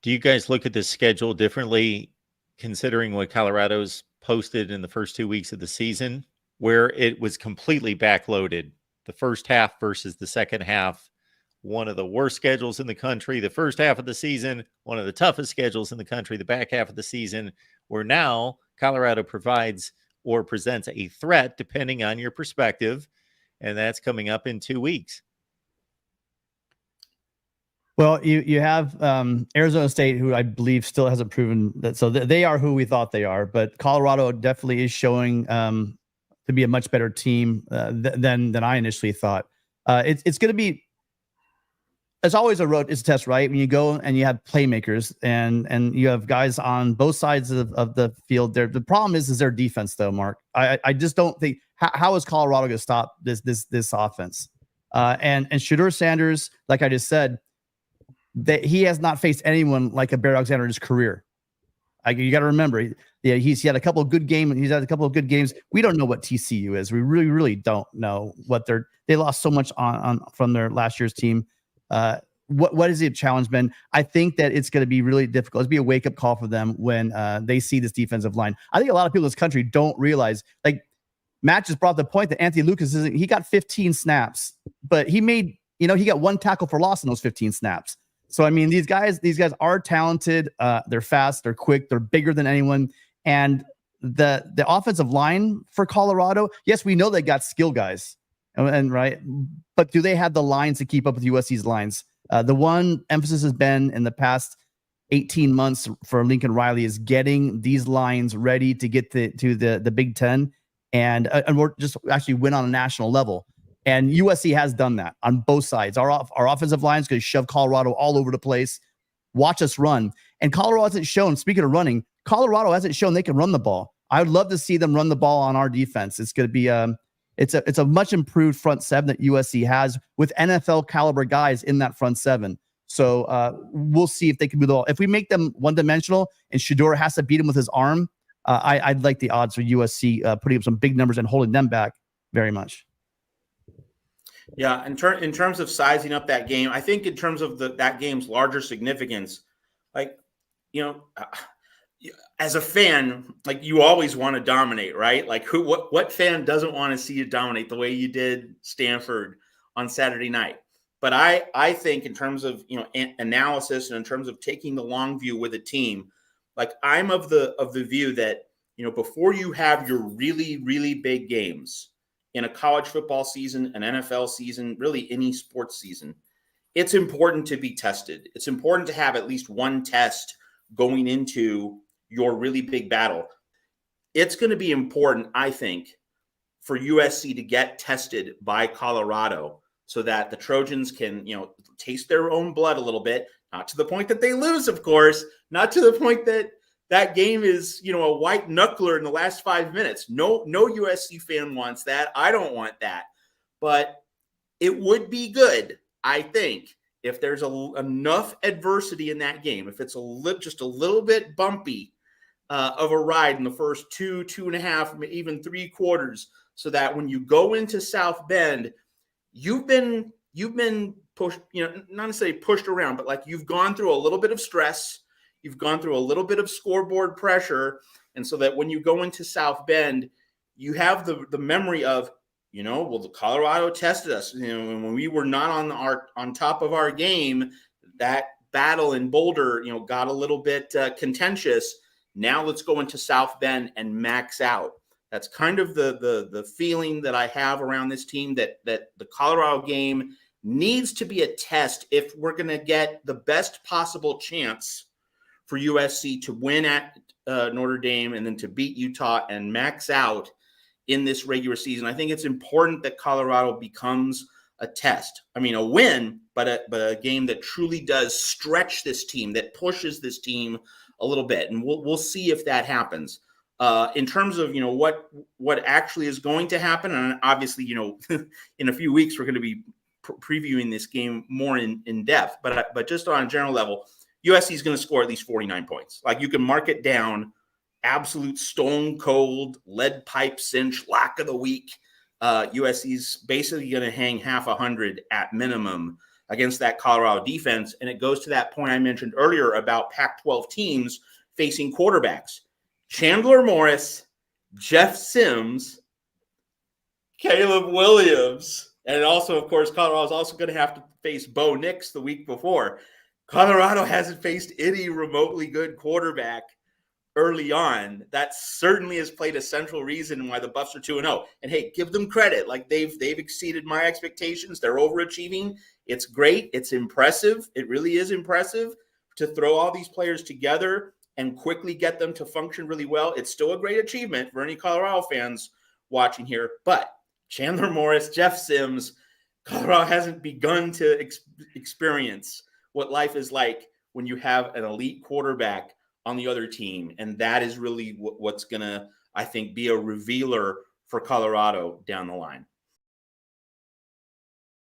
Do you guys look at the schedule differently, considering what Colorado's posted in the first 2 weeks of the season, where it was completely backloaded? The first half versus the second half, one of the worst schedules in the country. The first half of the season, one of the toughest schedules in the country. The back half of the season, where now Colorado provides or presents a threat, depending on your perspective, and that's coming up in 2 weeks. Well, you have Arizona State, who I believe still hasn't proven that. So they are who we thought they are, but Colorado definitely is showing to be a much better team than I initially thought. It's going to be. It's always it's a test, right? When you go and you have playmakers and you have guys on both sides of the field. The problem is their defense, though, Mark. I just don't think how is Colorado going to stop this offense? And Shedeur Sanders, like I just said, that he has not faced anyone like a Bear Alexander in his career. You got to remember, he's had a couple of good games. He's had a couple of good games. We don't know what TCU is. We really, really don't know what they lost so much on from their last year's team. What has the challenge been? I think that it's going to be really difficult. It's be a wake up call for them when they see this defensive line. I think a lot of people in this country don't realize, like Matt just brought the point that Anthony Lucas he got 15 snaps, but he got one tackle for loss in those 15 snaps. So, I mean, these guys are talented. They're fast. They're quick. They're bigger than anyone. And the offensive line for Colorado, yes, we know they got skill guys, and right. But do they have the lines to keep up with USC's lines? The one emphasis has been in the past 18 months for Lincoln Riley is getting these lines ready to get to the Big Ten and we're just actually win on a national level. And USC has done that on both sides. Our offensive line is going to shove Colorado all over the place. Watch us run. And Colorado hasn't shown, speaking of running, Colorado hasn't shown they can run the ball. I would love to see them run the ball on our defense. It's going to be it's a much improved front seven that USC has with NFL caliber guys in that front seven. So we'll see if they can do the ball. If we make them one dimensional and Shedeur has to beat him with his arm, I'd like the odds for USC putting up some big numbers and holding them back very much. Yeah, in terms of sizing up that game, I think in terms of that game's larger significance, like, as a fan, like you always want to dominate, right? Like what fan doesn't want to see you dominate the way you did Stanford on Saturday night? But I think in terms of analysis and in terms of taking the long view with a team, like I'm of the view that before you have your really, really big games in a college football season, an NFL season, really any sports season, it's important to be tested. It's important to have at least one test going into your really big battle. It's going to be important, I think, for USC to get tested by Colorado so that the Trojans can, taste their own blood a little bit, not to the point that they lose, of course, not to the point that game is, a white knuckler in the last 5 minutes. No USC fan wants that. I don't want that. But it would be good, I think, if there's enough adversity in that game, if it's just a little bit bumpy of a ride in the first 2.5, even 3 quarters, so that when you go into South Bend, you've been pushed, not necessarily pushed around, but like you've gone through a little bit of stress. You've gone through a little bit of scoreboard pressure. And so that when you go into South Bend, you have the memory of, the Colorado tested us. When we were not on top of our game, that battle in Boulder, got a little bit contentious. Now let's go into South Bend and max out. That's kind of the feeling that I have around this team, that the Colorado game needs to be a test if we're going to get the best possible chance for USC to win at Notre Dame and then to beat Utah and max out in this regular season. I think it's important that Colorado becomes a test. I mean, a win, but a game that truly does stretch this team, that pushes this team a little bit. And we'll see if that happens. In terms of, what actually is going to happen, and obviously, in a few weeks, we're going to be previewing this game more in depth, but just on a general level, USC is going to score at least 49 points. Like, you can mark it down, absolute stone cold, lead pipe cinch, lock of the week. USC's basically going to hang half 100 at minimum against that Colorado defense. And it goes to that point I mentioned earlier about Pac-12 teams facing quarterbacks. Chandler Morris, Jeff Sims, Caleb Williams, and also, of course, Colorado is also going to have to face Bo Nix the week before. Colorado hasn't faced any remotely good quarterback early on. That certainly has played a central reason why the Buffs are 2-0. And hey, give them credit. Like they've exceeded my expectations. They're overachieving. It's great. It's impressive. It really is impressive to throw all these players together and quickly get them to function really well. It's still a great achievement for any Colorado fans watching here. But Chandler Morris, Jeff Sims, Colorado hasn't begun to experience what life is like when you have an elite quarterback on the other team. And that is really what's going to, I think, be a revealer for Colorado down the line.